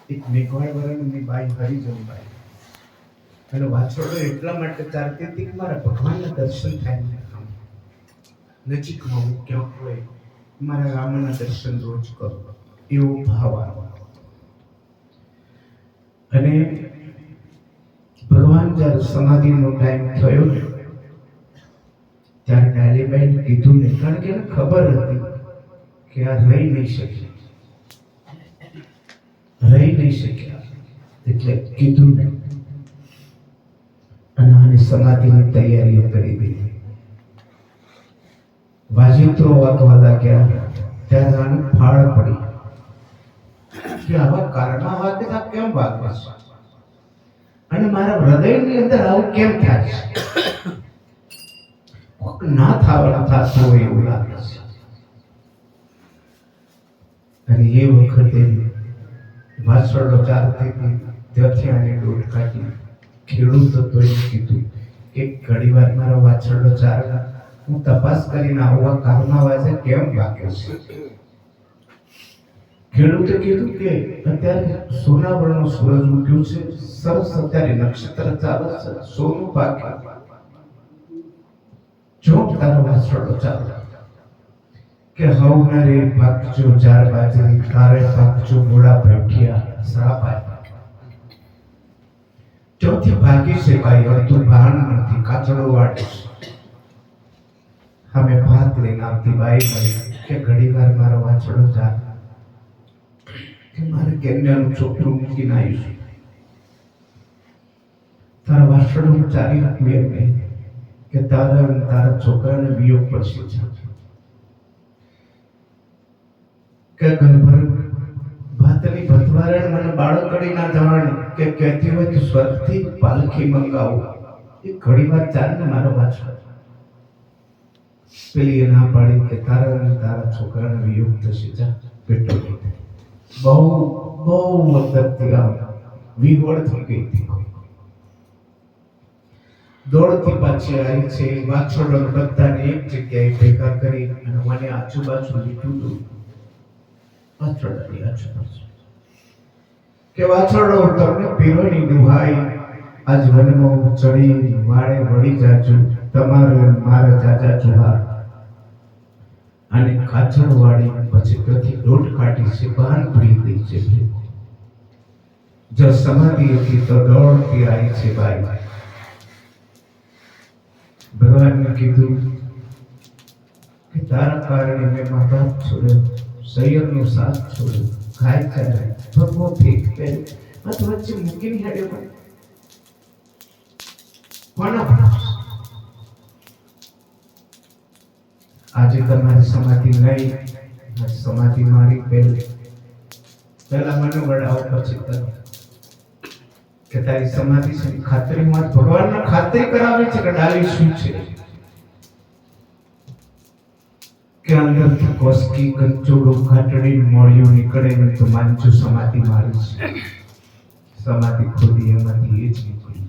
એક મેઘવાળ વરણની બાઈ હરિજનબાઈ એનો વાછરડો એટલા માટે ચાલતી હતી કે મારા ભગવાનના દર્શન થાય ને નજીકમાં હું ક્યાંક હોય મારા રામના દર્શન રોજ કરો એવો ભાવ આવ્યો. અને ભગવાન જ્યારે સમાધિનો ટાઈમ થયો ને ત્યારે ડાલીબાઈને કીધું ને, કારણ કે એને ખબર હતી કે આ રહી નહીં શક્યા એટલે કીધું ને અને આની સમાધિની તૈયારીઓ કરી દીધી. વાજિંત્રો વાગવા લાગ્યા ત્યારે આને ફાળ પડી કે આવા કારમાં વાગે તો કેમ વાગે છે અને મારા હૃદયની અંદર આવું કેમ થાય છે, કોક ના થવાનું થતું હોય એવું લાગે છે. અને એ વખતે વાછરડો ચાલતી ત્યાંથી આને દોડ કાઢી ખેડૂત તો એ કીધું કે ઘણી વાર મારો વાછરડો ચાલે હું તપાસ કરીને આવા કારમાં વાજે કેમ વાગે છે. ખેડૂતે કીધું કે અત્યારે સોનાવરણનો સૂરજ ઉગ્યો છે, સરસ અત્યારે નક્ષત્ર ચાલે છે, સોનું પાકે જો તારો વાછરડો ચાલે કે હવને રે પાકજો ચાર બાજરી તારે પાકજો મોડા ભેઠિયા શ્રાપ આપ્યા. ચોથી ભાગી છે ભાઈ અડધું ભાન નથી કાચડો વાટે અમે ભાત લઈને આવતી બાઈ મળી કે ઘડી વાર મારો વાછરડો ચાલે કે મારે કેન્યાનું ચોખ્ઠું મૂકીને આવીશું, તારા વાછરડો હું ચાલી રાખું એમ નહીં કે તારા છોકરાને વિયોગ પડશે કે ગણભર ભાતની ભતવારણ મને બાળકડી ના જાણ કે કહેતી હોય કે સ્વર્ગથી પાલખી મંગાવો એ ઘણી વાર ચાલે મારો વાછરડો. પેલી એ ના પાડી કે તારા છોકરાને વિયોગ થશે, જા પેટો બહુ અંદરથી આમ વિહોળ થઈ ગઈ હતી. દોડથી પાછી આવી છે, વાછરડો બધાને એક જગ્યાએ ભેગા કરી અને મને આજુબાજુ લીધું હતું વાછરડાની આજુબાજુ કે વાછરડો તમને પીરોની દુહાઈ આજ વનમાં ચડી વાળે વળી જાજો તમારે મારા જાજા જુહાર. અને કાચડ વાળી પછી ત્યાંથી દોટ કાઢી છે, બહાર ભરી ગઈ છે. જો સમાધિ હતી તો દોડતી આવી છે બાઈ. ભગવાનને કીધું કે તારા કારણે મેં મા બાપ છોડ્યો, સૈયરનો સાથ છોડ્યો, ખાય ચાલે ભગવો ફેંક પહેર્યો, આ તો વચ્ચે મૂકીને હેડ્યો પણ કોના આજે તમારી સમાધિ નહીં, સમાધિ મારી પહેલા મને વડાવો પછી તને કે તારી સમાધિ છે. ખાતરીમાં ભગવાનને ખાતરી કરાવે છે કે ડાલી શું છે કે અંદરથી કોસકી કંચોડો ખાટડી મોળિયું નીકળે ને તો માનજો સમાધિ મારી છે. સમાધિ ખોદી એમાંથી એ જ નીકળી.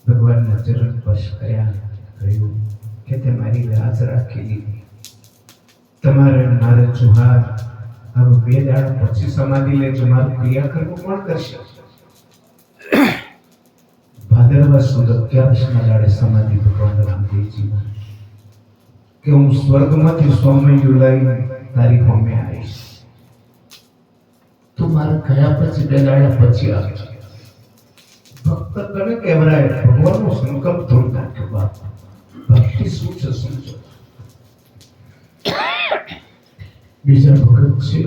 ભગવાનના ચરણ સ્પર્શ કર્યા, કહ્યું કે તે મારી લાજ રાખી લીધી, તમારે મારે જુહાર. હવે 2 દાડા પછી સમાધિ લેજો, મારું ક્રિયાકર્મ કોણ કરશે? ભાદરવા સુદ 11ના દાડે સમાધિ ભગવાન રામદેવજીમાં કે હું સ્વર્ગમાંથી સોમૈયું લઈને તારી હોમે આવીશ, તું મારા ગયા પછી 2 દાડા પછી આવજે. ભક્ત તને કહેવાય ભગવાનનો સંકલ્પ તોડી નાખ્યો. બાપ ભક્તિ શું છે સમજો. બીજા ભગત છે